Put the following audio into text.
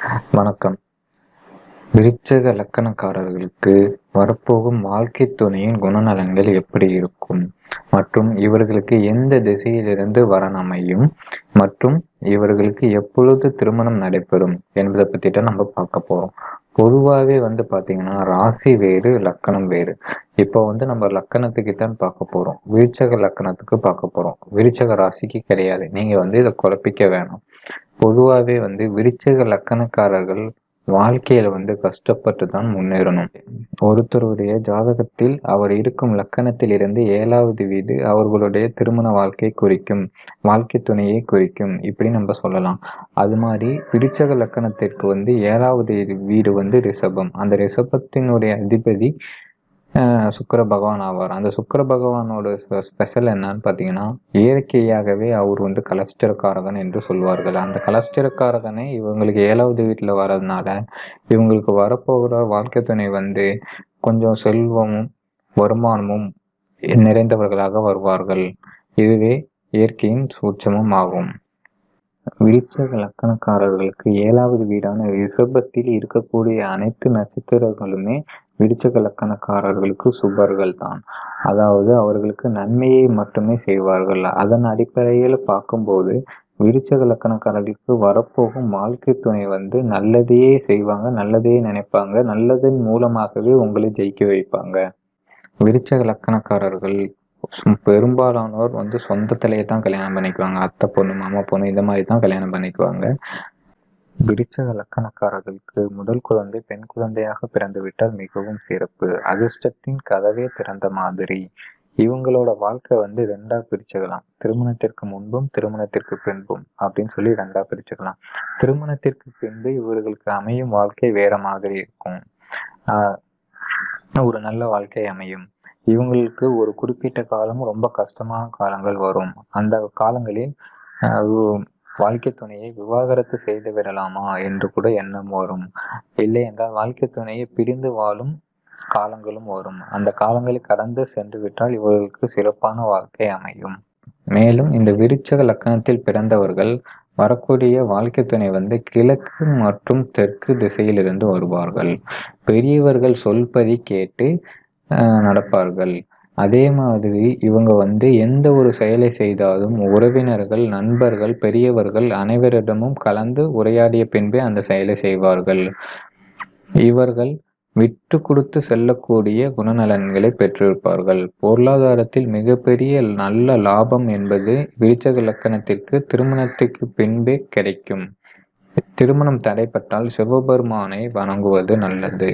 வணக்கம். விருச்சிக லக்கணக்காரர்களுக்கு வரப்போகும் வாழ்க்கை துணையின் குணநலன்கள் எப்படி இருக்கும் மற்றும் இவர்களுக்கு எந்த திசையிலிருந்து வரன் அமையும் மற்றும் இவர்களுக்கு எப்பொழுது திருமணம் நடைபெறும் என்பதை பத்தி தான் நம்ம பார்க்க போறோம். பொதுவாகவே பாத்தீங்கன்னா ராசி வேறு லக்கணம் வேறு. இப்போ நம்ம லக்கணத்துக்கு தான் பார்க்க போறோம், விருச்சக லக்கணத்துக்கு பார்க்க போறோம், விருச்சக ராசிக்கு கிடையாது. நீங்க இதை குழப்பிக்க வேணாம். பொதுவாகவே விருச்சிக லக்கணக்காரர்கள் வாழ்க்கையில கஷ்டப்பட்டு தான் முன்னேறணும். ஒருத்தருடைய ஜாதகத்தில் அவர் இருக்கும் லக்கணத்தில் இருந்து 7வது வீடு அவர்களுடைய திருமண வாழ்க்கை குறிக்கும், வாழ்க்கை துணையை குறிக்கும், இப்படி நம்ம சொல்லலாம். அது மாதிரி விருச்சக லக்கணத்திற்கு 7வது வீடு ரிஷபம். அந்த ரிஷபத்தினுடைய அதிபதி சுக்கிர பகவான் ஆவார். அந்த சுக்கிர பகவானோட ஸ்பெஷல் என்னன்னு பார்த்தீங்கன்னா, இயற்கையாகவே அவர் கலஸ்டரக்காரகன் என்று சொல்வார்கள். அந்த கலஸ்டரக்காரகனை இவங்களுக்கு 7வது வீட்டில் வர்றதுனால இவங்களுக்கு வரப்போகிற வாழ்க்கை துணை கொஞ்சம் செல்வமும் வருமானமும் நிறைந்தவர்களாக வருவார்கள். இதுவே இயற்கையின் சூட்சமும் ஆகும். விருச்சிக லக்கணக்காரர்களுக்கு 7வது வீடான ரிஷபத்தில் இருக்கக்கூடிய அனைத்து நட்சத்திரங்களுமே விருச்சிக லக்கணக்காரர்களுக்கு சுபர்கள் தான். அதாவது அவர்களுக்கு நன்மையை மட்டுமே செய்வார்கள். அதன் அடிப்படையில் பார்க்கும்போது விருச்சிக லக்கணக்காரர்களுக்கு வரப்போகும் வாழ்க்கை துணை நல்லதையே செய்வாங்க, நல்லதையே நினைப்பாங்க, நல்லதன் மூலமாகவே உங்களை ஜெயிக்க வைப்பாங்க. விருச்சிக லக்கணக்காரர்கள் பெரும்பாலானோர் சொந்தத்திலேயே தான் கல்யாணம் பண்ணிக்குவாங்க. அத்தை பொண்ணு, மாமா பொண்ணு, இந்த மாதிரி தான் கல்யாணம் பண்ணிக்குவாங்க. விருச்சிக லக்கணக்காரர்களுக்கு முதல் குழந்தை பெண் குழந்தையாக பிறந்துவிட்டால் மிகவும் சிறப்பு, அதிர்ஷ்டத்தின் கதவே திறந்த மாதிரி. இவங்களோட வாழ்க்கை 2ஆ பிரிச்சுக்கலாம். திருமணத்திற்கு முன்பும் திருமணத்திற்கு பின்பும் அப்படின்னு சொல்லி 2ஆ பிரிச்சுக்கலாம். திருமணத்திற்கு பின்பு இவர்களுக்கு அமையும் வாழ்க்கை வேற மாதிரி இருக்கும். ஒரு நல்ல வாழ்க்கை அமையும். இவங்களுக்கு ஒரு குறிப்பிட்ட காலம் ரொம்ப கஷ்டமான காலங்கள் வரும். அந்த காலங்களில் வாழ்க்கை துணையை விவாகரத்து செய்து விடலாமா என்று கூட எண்ணம் வரும். இல்லை என்றால் வாழ்க்கை துணையை பிரிந்து வாழும் காலங்களும் வரும். அந்த காலங்களை கடந்து சென்று விட்டால் இவர்களுக்கு சிறப்பான வாழ்க்கை அமையும். மேலும் இந்த விருச்சிக லக்கணத்தில் பிறந்தவர்கள் வரக்கூடிய வாழ்க்கை துணை கிழக்கு மற்றும் தெற்கு திசையிலிருந்து வருவார்கள். பெரியவர்கள் சொல்படி கேட்டு நடப்பார்கள். அதே மாதிரி இவங்க எந்த ஒரு செயலை செய்தாலும் உறவினர்கள், நண்பர்கள், பெரியவர்கள் அனைவரிடமும் கலந்து உரையாடிய பின்பே அந்த செயலை செய்வார்கள். இவர்கள் விட்டு கொடுத்து செல்லக்கூடிய குணநலன்களை பெற்றிருப்பார்கள். பொருளாதாரத்தில் மிகப்பெரிய நல்ல லாபம் என்பது விருச்சிக லக்கணத்திற்கு திருமணத்திற்கு பின்பே கிடைக்கும். திருமணம் தடைப்பட்டால் சிவபெருமானை வணங்குவது நல்லது.